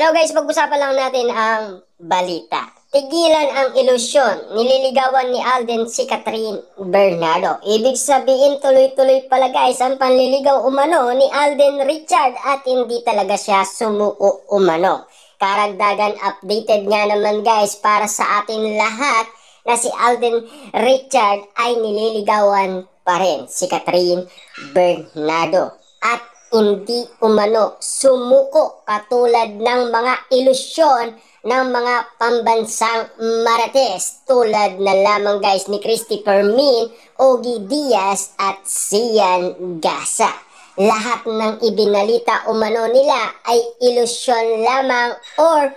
Hello guys, pag-usapan lang natin ang balita. Tigilan ang ilusyon, nililigawan ni Alden si Catherine Bernardo. Ibig sabihin tuloy-tuloy pala guys ang panliligaw umano ni Alden Richard at hindi talaga siya sumuko umano. Karagdagan updated nga naman guys para sa ating lahat na si Alden Richard ay nililigawan pa rin si Catherine Bernardo. At hindi umano sumuko katulad ng mga ilusyon ng mga pambansang marites tulad na lamang guys ni Christopher Min, Ogie Diaz at Sian Gasa. Lahat ng ibinalita umano nila ay ilusyon lamang or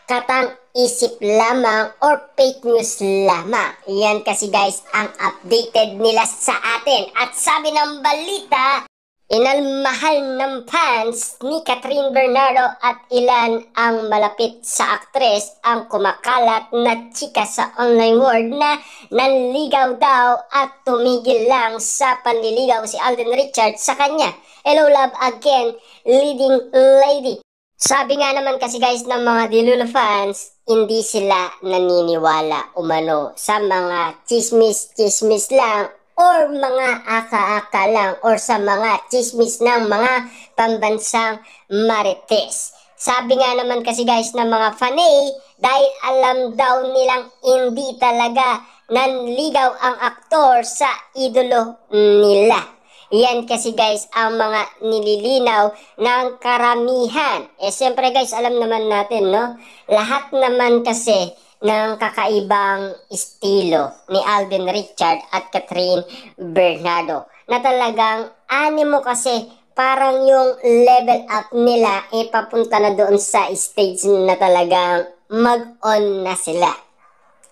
katang-isip lamang or fake news lamang. Yan kasi guys ang updated nila sa atin. At sabi ng balita, inalmahal ng fans ni Catherine Bernardo at ilan ang malapit sa aktres ang kumakalat na chika sa online world na nanligaw daw at tumigil lang sa panliligaw si Alden Richard sa kanya. Hello love again, leading lady. Sabi nga naman kasi guys ng mga Dilulo fans, hindi sila naniniwala umano sa mga chismis-chismis lang or mga aka-aka lang or sa mga chismis ng mga pambansang marites. Sabi nga naman kasi guys ng mga fanay, dahil alam daw nilang hindi talaga nanligaw ang aktor sa idolo nila. Yan kasi guys ang mga nililinaw ng karamihan. Siyempre guys alam naman natin no, lahat naman kasi ng kakaibang estilo ni Alden Richard at Catherine Bernardo na talagang animo kasi parang yung level up nila papunta na doon sa stage na talagang mag-on na sila.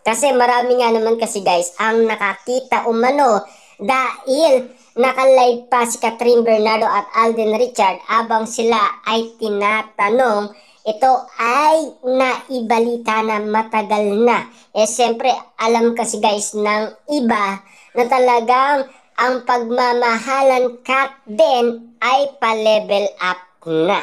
Kasi marami nga naman kasi guys ang nakakita umano dahil naka-live pa si Catherine Bernardo at Alden Richard abang sila ay tinatanong. Ito ay naibalita na matagal na. Siyempre, alam kasi guys ng iba na talagang ang pagmamahalan kat din ay pa-level up na.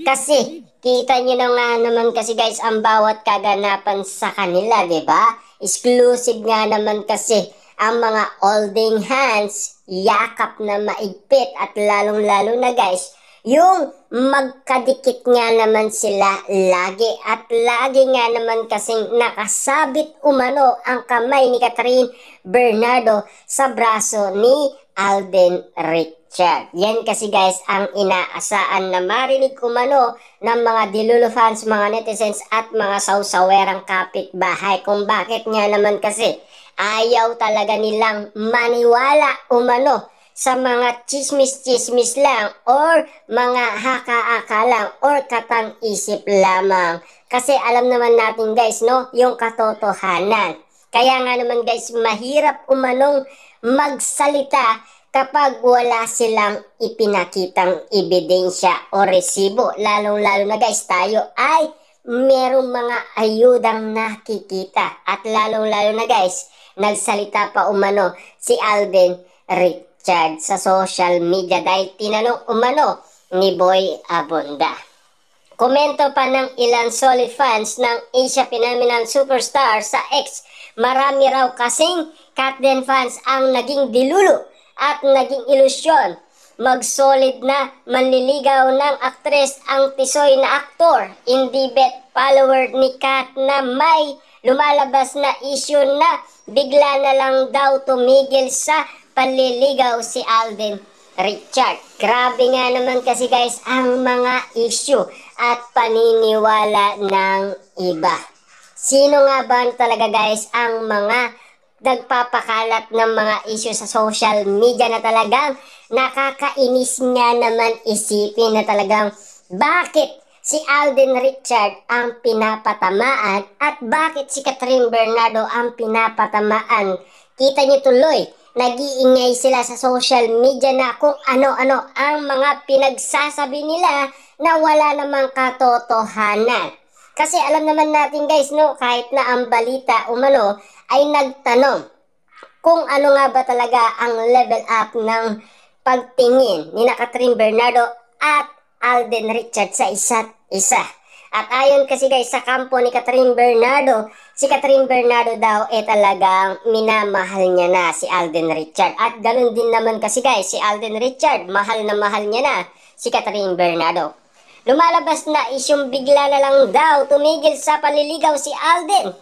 Kasi, kita nyo na nga naman kasi guys ang bawat kaganapan sa kanila, di ba? Exclusive nga naman kasi ang mga holding hands, yakap na maigpit at lalong-lalo na guys, yung magkadikit nga naman sila lagi at lagi nga naman kasing nakasabit umano ang kamay ni Catherine Bernardo sa braso ni Alden Richard. Yan kasi guys ang inaasaan na marinig umano ng mga Dilulo fans, mga netizens at mga sausawerang kapitbahay kung bakit nga naman kasi ayaw talaga nilang maniwala umano sa mga chismis-chismis lang or mga haka-aka lang or katang-isip lamang. Kasi alam naman natin guys no, yung katotohanan. Kaya nga naman guys, mahirap umanong magsalita kapag wala silang ipinakitang ebidensya o resibo. Lalong-lalo na guys, tayo ay merong mga ayudang nakikita. At lalong-lalo na guys, nagsalita pa umano si Alden Richard sa social media dahil tinanong umano ni Boy Abunda. Komento pa ng ilang solid fans ng Asia Phenomenon Superstar sa X, marami raw kasing Katden fans ang naging dilulo at naging ilusyon. Mag-solid na manliligaw ng aktres ang tisoy na aktor, hindi bet follower ni Kat na may lumalabas na issue na bigla na lang daw tumigil sa panliligaw si Alden Richard. Grabe nga naman kasi guys ang mga issue at paniniwala ng iba. Sino nga ba talaga guys ang mga nagpapakalat ng mga issue sa social media na talagang nakakainis nga naman isipin na talagang bakit si Alden Richard ang pinapatamaan at bakit si Catherine Bernardo ang pinapatamaan. Kita niyo tuloy, nag-iingay sila sa social media na kung ano-ano ang mga pinagsasabi nila na wala namang katotohanan. Kasi alam naman natin guys no, kahit na ang balita umano ay nagtanong kung ano nga ba talaga ang level up ng pagtingin ni Catherine Bernardo at Alden Richard sa isa't isa. At ayon kasi guys sa kampo ni Catherine Bernardo, si Catherine Bernardo daw talagang minamahal niya na si Alden Richard. At ganun din naman kasi guys, si Alden Richard, mahal na mahal niya na si Catherine Bernardo. Lumalabas na isyong bigla na lang daw tumigil sa panliligaw si Alden.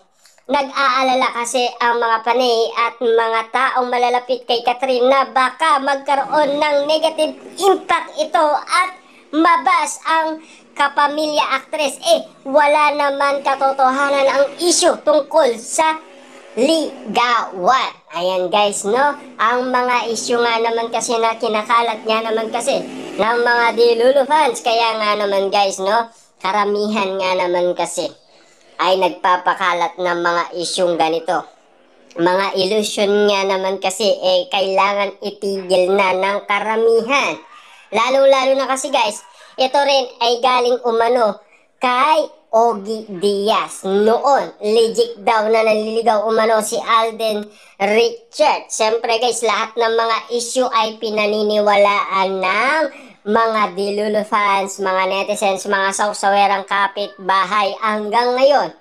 Nag-aalala kasi ang mga panay at mga taong malalapit kay Catherine na baka magkaroon ng negative impact ito at mabas ang kapamilya actress. Wala naman katotohanan ang issue tungkol sa ligawan. Ayan guys, no? Ang mga issue nga naman kasi na kinakalat niya naman kasi ng mga Delulu fans. Kaya nga naman guys, no? Karamihan nga naman kasi ay nagpapakalat ng mga isyong ganito. Mga illusion nga naman kasi kailangan itigil na ng karamihan. Lalo-lalo na kasi guys, ito rin ay galing umano kay Ogie Diaz. Noon, legit daw na naliligaw umano si Alden Richard. Siyempre guys, lahat ng mga issue ay pinaniniwalaan ng mga Delulu fans, mga netizens, mga sawsawerang kapitbahay. Hanggang ngayon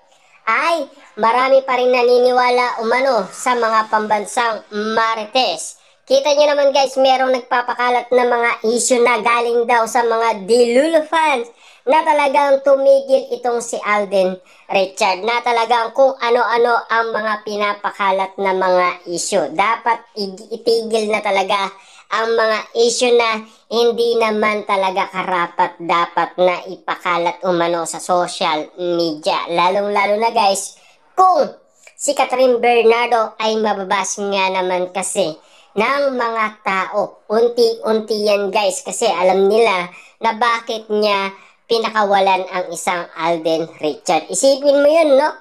ay marami pa rin naniniwala umano sa mga pambansang marites. Kita nyo naman guys, merong nagpapakalat na mga issue na galing daw sa mga Delulu fans na talagang tumigil itong si Alden Richard, na talagang kung ano-ano ang mga pinapakalat na mga issue. Dapat itigil na talaga ang mga issue na hindi naman talaga karapat dapat na ipakalat umano sa social media. Lalong-lalo na guys, kung si Catherine Bernardo ay mababas nga naman kasi ng mga tao. Unti-unti yan guys kasi alam nila na bakit niya pinakawalan ang isang Alden Richard. Isipin mo yun, no?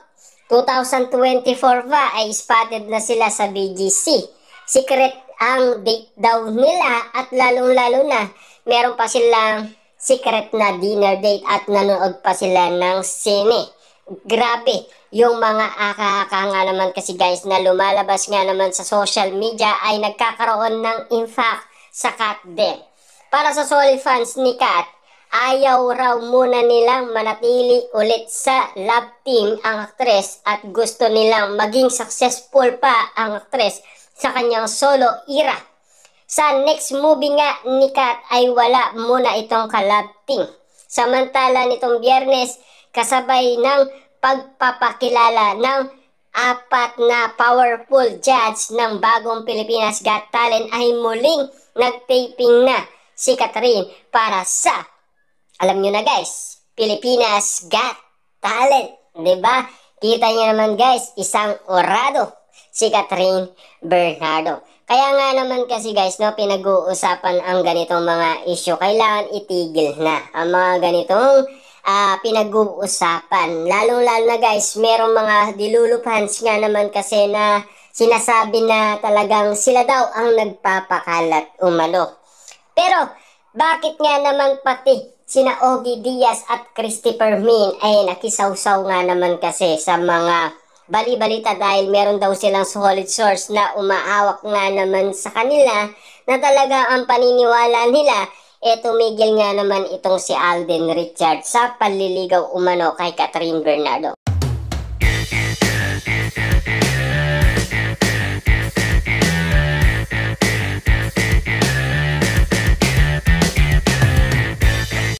2024 pa ay spotted na sila sa BGC. Secret ang date daw nila at lalong-lalo na meron pa silang secret na dinner date at nanood pa sila ng sine. Grabe, yung mga aka-aka nga naman kasi guys na lumalabas nga naman sa social media ay nagkakaroon ng impact sa Kat din. Para sa solid fans ni Kat, ayaw raw muna nilang manatili ulit sa love team ang aktres at gusto nilang maging successful pa ang aktres sa kanyang solo era. Sa next movie nga ni Kat ay wala muna itong ka-love team. Samantala nitong Biyernes, kasabay ng pagpapakilala ng 4 na powerful judge ng bagong Pilipinas Got Talent ay muling nagtaping na si Catherine para sa, alam nyo na guys, Pilipinas Got Talent. Diba? Kita nyo naman guys, isang orado si Catherine Bernardo. Kaya nga naman kasi guys, no, pinag-uusapan ang ganitong mga issue. Kailangan itigil na ang mga ganitong pinag-uusapan. Lalong-lalo na guys, merong mga Delulu fans nga naman kasi na sinasabi na talagang sila daw ang nagpapakalat umano. Pero, bakit nga naman pati sina Ogie Diaz at Christopher Min ay nakisawsaw nga naman kasi sa mga bali-balita dahil meron daw silang solid source na umaawak nga naman sa kanila na talaga ang paniniwala nila tumigil nga naman itong si Alden Richard sa panliligaw umano kay Catherine Bernardo.